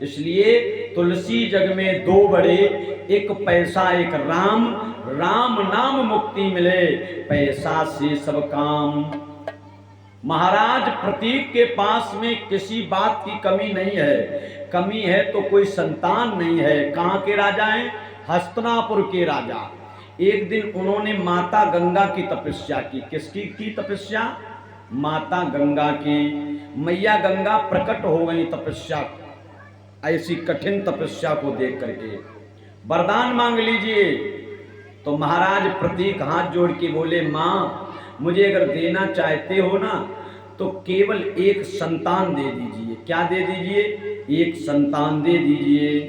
इसलिए तुलसी जग में दो बड़े, एक पैसा एक राम, राम नाम मुक्ति मिले, पैसा से सब काम। महाराज प्रतीक के पास में किसी बात की कमी नहीं है, कमी है तो कोई संतान नहीं है। कहाँ के राजा हैं? हस्तिनापुर के राजा। एक दिन उन्होंने माता गंगा की तपस्या की। किसकी की तपस्या? माता गंगा की। मैया गंगा प्रकट हो गई तपस्या, ऐसी कठिन तपस्या को देख करके। वरदान मांग लीजिए। तो महाराज प्रतीक हाथ जोड़ के बोले, माँ मुझे अगर देना चाहते हो ना तो केवल एक संतान दे दीजिए। क्या दे दीजिए? एक संतान दे दीजिए।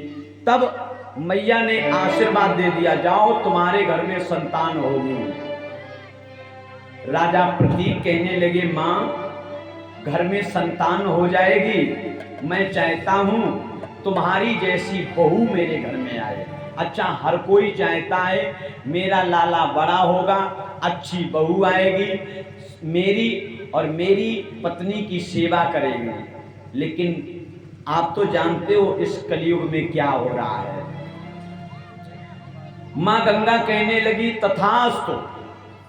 तब मैया ने आशीर्वाद दे दिया, जाओ तुम्हारे घर में संतान होगी। राजा प्रतीक कहने लगे, माँ घर में संतान हो जाएगी, मैं चाहता हूं तुम्हारी जैसी बहू मेरे घर में आए। अच्छा, हर कोई चाहता है मेरा लाला बड़ा होगा, अच्छी बहू आएगी, मेरी और मेरी पत्नी की सेवा करेगी। लेकिन आप तो जानते हो इस कलयुग में क्या हो रहा है। मां गंगा कहने लगी, तथास्तु,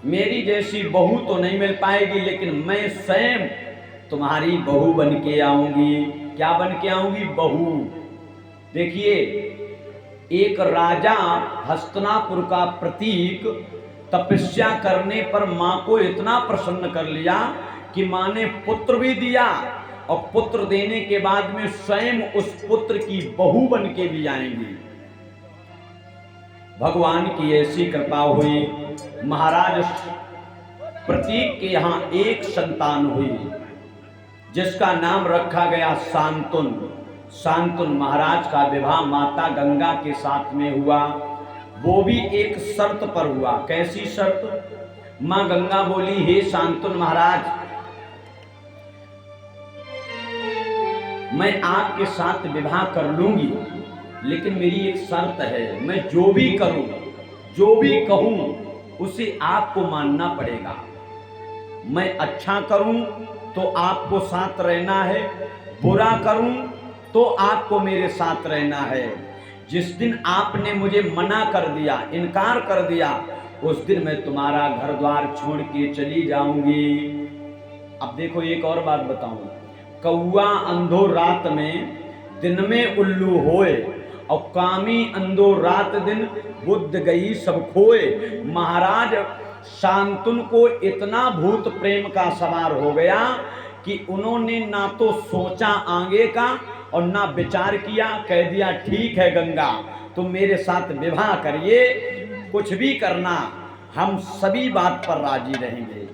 मेरी जैसी बहू तो नहीं मिल पाएगी, लेकिन मैं स्वयं तुम्हारी बहू बन के आऊंगी। क्या बन के आऊंगी? बहू। देखिए, एक राजा हस्तिनापुर का प्रतीक तपस्या करने पर मां को इतना प्रसन्न कर लिया कि मां ने पुत्र भी दिया, और पुत्र देने के बाद में स्वयं उस पुत्र की बहू बन के भी आएंगी। भगवान की ऐसी कृपा हुई। महाराज प्रतीक के यहां एक संतान हुई जिसका नाम रखा गया शांतुन। शांतुन महाराज का विवाह माता गंगा के साथ में हुआ। वो भी एक शर्त पर हुआ। कैसी शर्त? मां गंगा बोली, हे शांतुन महाराज, मैं आपके साथ विवाह कर लूंगी, लेकिन मेरी एक शर्त है, मैं जो भी करूं, जो भी कहूं, उसे आपको मानना पड़ेगा। मैं अच्छा करूं तो आपको साथ रहना है, बुरा करूं तो आपको मेरे साथ रहना है। जिस दिन आपने मुझे मना कर दिया, इनकार कर दिया, उस दिन मैं तुम्हारा घर द्वार छोड़ के चली जाऊंगी। अब देखो, एक और बात बताऊं, कौआ अंधो रात में, दिन में उल्लू होए, और कामी अंधो रात दिन, बुद्ध गई सब खोए। महाराज शांतुन को इतना भूत प्रेम का सवार हो गया कि उन्होंने ना तो सोचा आगे का और ना विचार किया। कह दिया, ठीक है गंगा, तुम मेरे साथ विवाह करिए, कुछ भी करना, हम सभी बात पर राजी रहेंगे।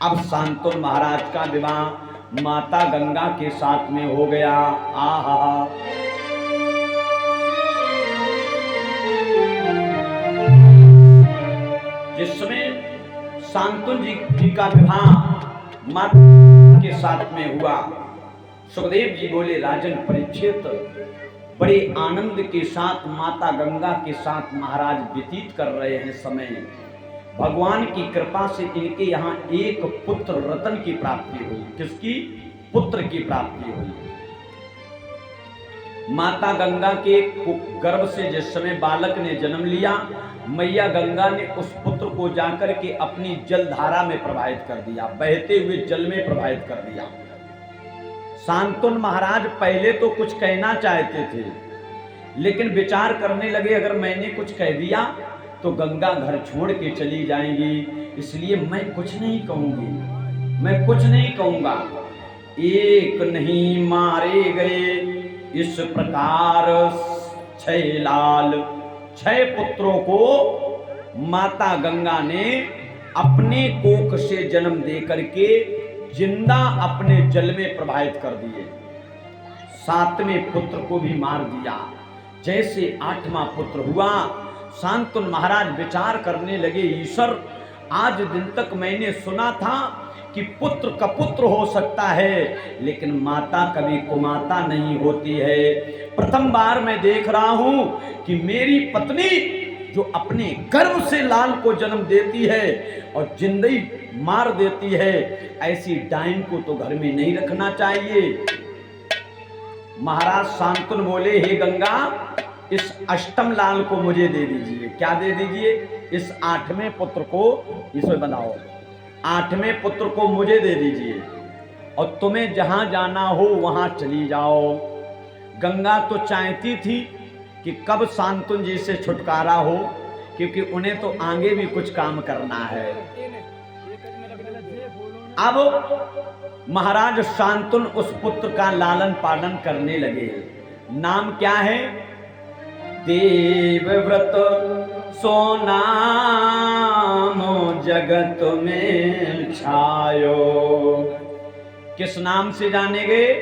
अब शांतुन महाराज का विवाह माता गंगा के साथ में हो गया। आहा, जिसमें शांतुन जी का विवाह माता के साथ में हुआ। सुखदेव जी बोले, राजन परीक्षित, बड़े आनंद के साथ माता गंगा के साथ महाराज व्यतीत कर रहे हैं समय। भगवान की कृपा से इनके यहाँ एक पुत्र रतन की प्राप्ति हुई। किसकी? पुत्र की प्राप्ति हुई। माता गंगा के गर्भ से जिस समय बालक ने जन्म लिया, मैया गंगा ने उस पुत्र को जाकर के अपनी जलधारा में प्रवाहित कर दिया, बहते हुए जल में प्रवाहित कर दिया। शांतुन महाराज पहले तो कुछ कहना चाहते थे, लेकिन विचार करने लगे, अगर मैंने कुछ कह दिया तो गंगा घर छोड़ के चली जाएंगी, इसलिए मैं कुछ नहीं कहूंगी, मैं कुछ नहीं कहूंगा। एक नहीं मारे गए इस प्रकार छह लाल, छह पुत्रों को माता गंगा ने अपने कोख से जन्म दे करके जिंदा अपने जल में प्रवाहित कर दिए। सातवें पुत्र को भी मार दिया। जैसे आठवां पुत्र हुआ, शांतुन महाराज विचार करने लगे, ईश्वर, आज दिन तक मैंने सुना था कि पुत्र का पुत्र हो सकता है, लेकिन माता कभी कुमाता नहीं होती है। प्रथम बार मैं देख रहा हूं कि मेरी पत्नी जो अपने गर्भ से लाल को जन्म देती है और जिंदगी मार देती है, ऐसी डाइन को तो घर में नहीं रखना चाहिए। महाराज शांतनु बोले, हे गंगा, इस अष्टम लाल को मुझे दे दीजिए। क्या दे दीजिए? इस 8वें पुत्र को, इसमें बनाओ, 8वें पुत्र को मुझे दे दीजिए और तुम्हें जहां जाना हो वहां चली जाओ। गंगा तो चाहती थी कि कब शांतनु जी से छुटकारा हो, क्योंकि उन्हें तो आगे भी कुछ काम करना है। अब महाराज शांतनु उस पुत्र का लालन पालन करने लगे। नाम क्या है? देवव्रत सो नाम जगत में छायो। किस नाम से जाने गए?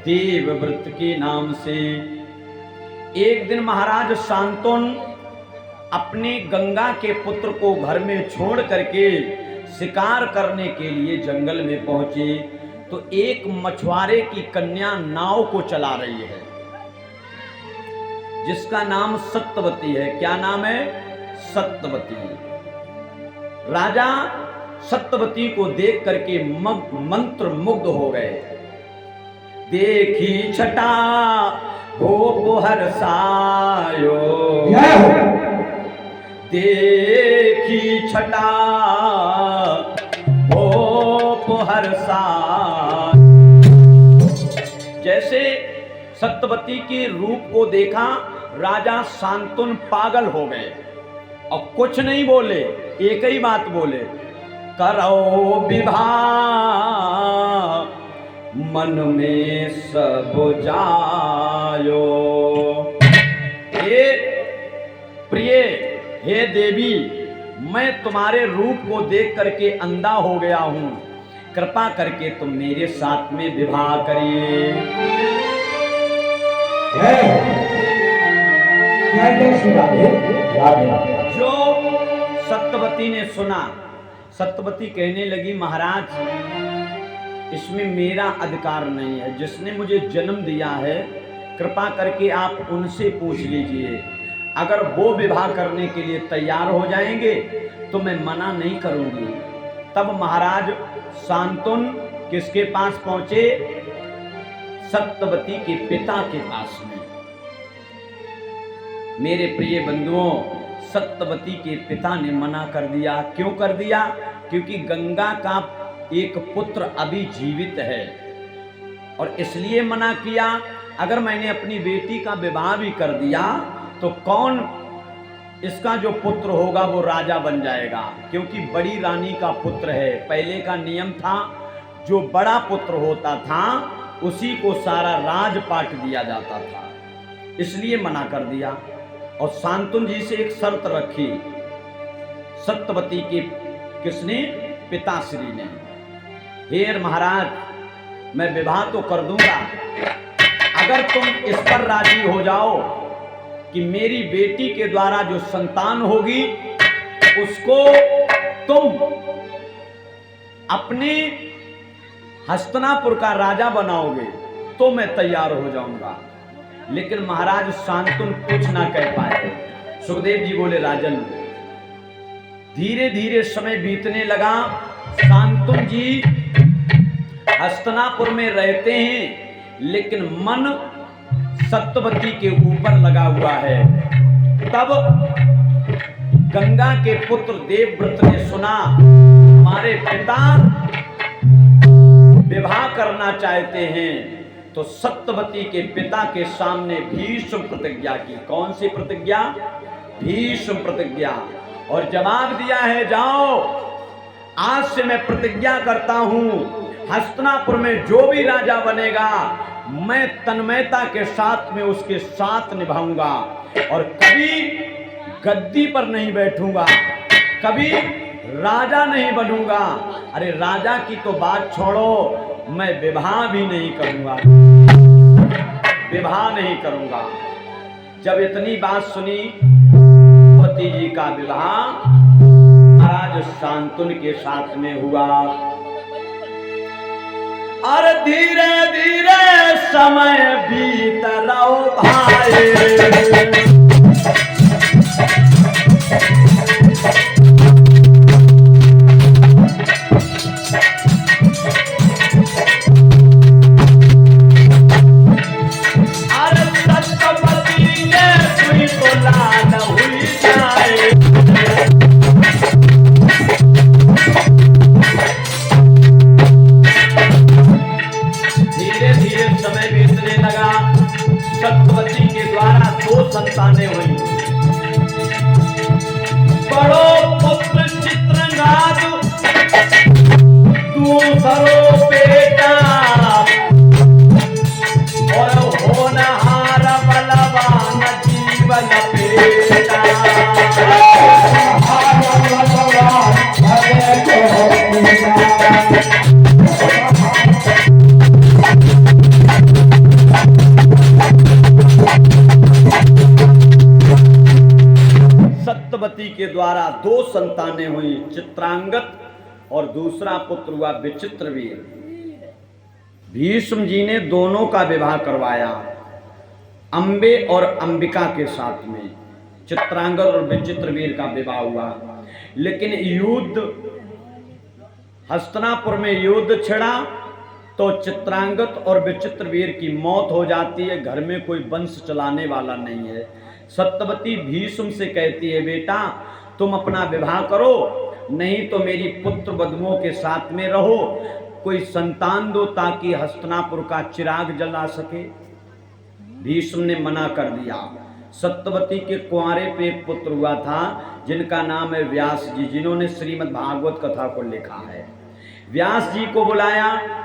देवव्रत के नाम से। एक दिन महाराज शांतनु अपने गंगा के पुत्र को घर में छोड़ करके शिकार करने के लिए जंगल में पहुंचे तो एक मछुआरे की कन्या नाव को चला रही है, जिसका नाम सत्यवती है। क्या नाम है? सत्यवती। राजा सत्यवती को देख करके मंत्र मुग्ध हो गए। देखी छटा भोप हर्षायो, देखी छटा भोप हर्षायो। जैसे सत्यवती के रूप को देखा राजा शांतनु पागल हो गए और कुछ नहीं बोले, एक ही बात बोले, करो विवाह मन में सब जायो। हे प्रिय, हे देवी, मैं तुम्हारे रूप को देख करके अंधा हो गया हूं, कृपा करके तुम मेरे साथ में विवाह करिए। जो सत्यवती ने सुना, सत्यवती कहने लगी, महाराज इसमें मेरा अधिकार नहीं है, जिसने मुझे जन्म दिया है कृपा करके आप उनसे पूछ लीजिए। अगर वो विवाह करने के लिए तैयार हो जाएंगे तो मैं मना नहीं करूंगी। तब महाराज शांतनु किसके पास पहुंचे? सत्यवती के पिता के पास में। मेरे प्रिय बंधुओं, सत्यवती के पिता ने मना कर दिया। क्यों कर दिया? क्योंकि गंगा का एक पुत्र अभी जीवित है और इसलिए मना किया। अगर मैंने अपनी बेटी का विवाह भी कर दिया तो कौन इसका जो पुत्र होगा वो राजा बन जाएगा, क्योंकि बड़ी रानी का पुत्र है। पहले का नियम था जो बड़ा पुत्र होता था उसी को सारा राजपाट दिया जाता था, इसलिए मना कर दिया। और शांतनु जी से एक शर्त रखी सत्यवती के, किसने? पिताश्री ने। हे महाराज, मैं विवाह तो कर दूंगा, अगर तुम इस पर राजी हो जाओ कि मेरी बेटी के द्वारा जो संतान होगी उसको तुम अपने हस्तिनापुर का राजा बनाओगे तो मैं तैयार हो जाऊंगा। लेकिन महाराज शांतनु कुछ ना कह पाए। सुखदेव जी बोले, राजन धीरे धीरे समय बीतने लगा। शांतनु जी हस्तिनापुर में रहते हैं लेकिन मन सत्यवती के ऊपर लगा हुआ है। तब गंगा के पुत्र देवव्रत ने सुना हमारे पिता विवाह करना चाहते हैं, तो सत्यवती के पिता के सामने भीष्म प्रतिज्ञा की। कौन सी प्रतिज्ञा? भीष्म प्रतिज्ञा। और जवाब दिया है, जाओ आज से मैं प्रतिज्ञा करता हूं हस्तिनापुर में जो भी राजा बनेगा मैं तन्मयता के साथ में उसके साथ निभाऊंगा और कभी गद्दी पर नहीं बैठूंगा, कभी राजा नहीं बनूंगा। अरे राजा की तो बात छोड़ो, मैं विवाह भी नहीं करूंगा, विवाह नहीं करूंगा। जब इतनी बात सुनी सत्यवती जी का विवाह महाराज शांतनु के साथ में हुआ। और धीरे धीरे समय बीत रहो भाई। संतानें हुई। बड़ो पुत्र चित्रंगद, दूसरो बेटा, और होनहार बलवान जीवन बेटा। सत्यवती के द्वारा 2 संतानें हुई, चित्रांगद और दूसरा पुत्र हुआ विचित्रवीर। भीष्म जी ने दोनों का विवाह करवाया, अंबे और अंबिका के साथ में चित्रांगद और विचित्रवीर का विवाह हुआ। लेकिन युद्ध, हस्तिनापुर में युद्ध छिड़ा तो चित्रांगद और विचित्रवीर की मौत हो जाती है। घर में कोई वंश चलाने वाला नहीं है। सत्यवती भीष्म से कहती है, बेटा तुम अपना विवाह करो, नहीं तो मेरी पुत्र वधुओं के साथ में रहो, कोई संतान दो ताकि हस्तिनापुर का चिराग जला सके। भीष्म ने मना कर दिया। सत्यवती के कुंवारे पे एक पुत्र हुआ था जिनका नाम है व्यास जी, जिन्होंने श्रीमद् भागवत कथा को लिखा है। व्यास जी को बुलाया।